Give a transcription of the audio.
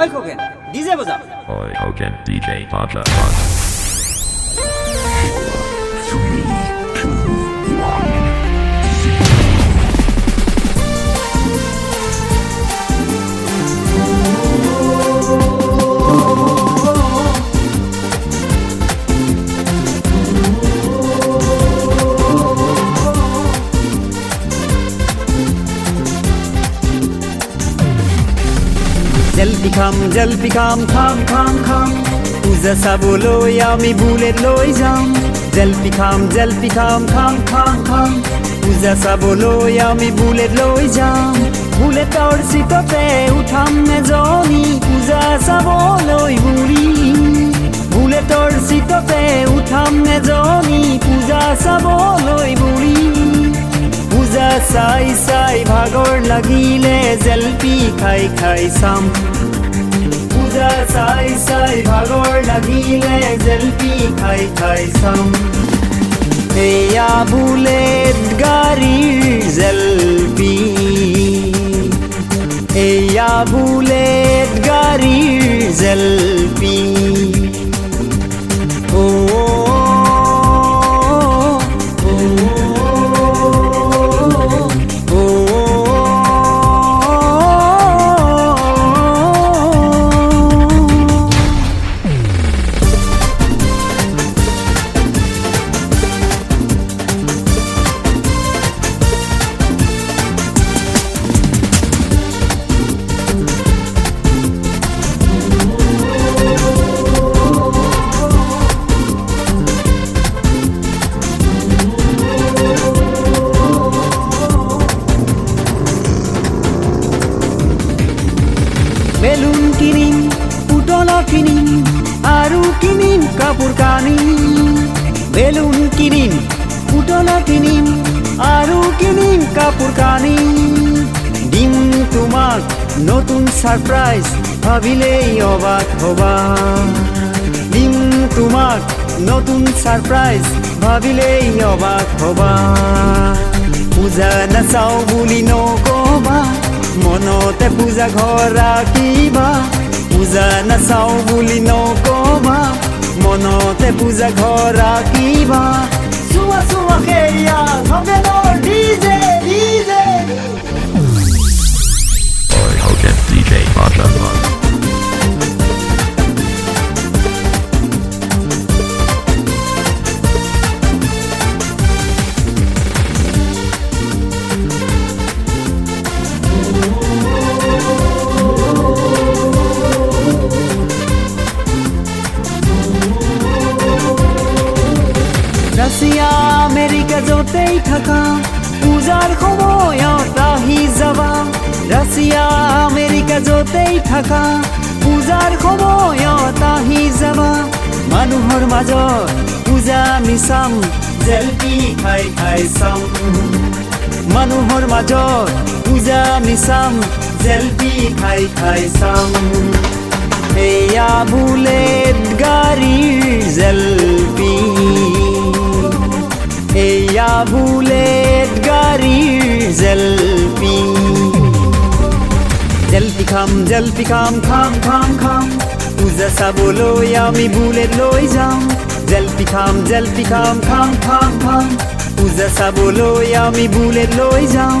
ওই খোকেন ডিজে বাজা। Oi Hogan DJ Baja. জলপি খাম খাম খাম খাম পূজা চাবলৈ আমি বুলেট লৈ যাম। জলপি খাম খাম খাম খাম পূজা চাবলৈ আমি বুলেট লৈ যাম। বুলেটৰ চিটতে উঠাম এজনী পূজা চাবলৈ বুঢ়ী। বুলেটৰ চিটতে উঠাম এজনী পূজা চাবলৈ বুঢ়ী। পূজা চাই চাই ভাগৰ লাগিলে জলপি খাই খাই চাম। পূজা চাই চাই ভাগৰ লাগিলে জলপি খাই খাই চাম। এয়া বুলেট গাড়ীৰ জলপি, এয়া বুলেট গাড়ীৰ জলপি। বেলুন কিনিম, পুতলা কিনিম আৰু কিনিম কাপোৰ কানি। বেলুন কিনিম, পুতলা কিনিম আৰু কিনিম কাপোৰ কানি। দিম তোমাক নতুন সাৰপ্ৰাইজ ভাবিলেই অবাক হবা। দিম তোমাক নতুন সাৰপ্ৰাইজ ভাবিলেই অবাক হবা। পূজা নাচাওঁ বুলি নকবা, মনতে পূজা ঘৰ ৰাখিবা। পূজা নাচাওঁ বুলি নকবা, মনতে পূজা ঘৰ ৰাখিবা। চোৱা চোৱা সেয়া ভগৱানৰ DJ DJ. Oi Hogan DJ Baja. Russia America য'তেই থাকা পূজাৰ সময়ত আহি যাবা। ৰাছিয়া আমেৰিকা য'তেই থাকা পূজাৰ সময়ত আহি যাবা। মানুহৰ মাজত পূজা আমি চাম, জলপি খাই খাই চাম। মানুহৰ মাজত পূজা আমি চাম, জলপি খাই খাই চাম। এয়া বুলেট গাড়ীৰ জলপি, এয়া বুলেট গাড়ীৰ জলপি। জলপি খাম খাম খাম খাম পূজা চাবলৈ আমি বুলেট লৈ যাম। জলপি খাম খাম খাম খাম পূজা চাবলৈ আমি বুলেট লৈ যাম।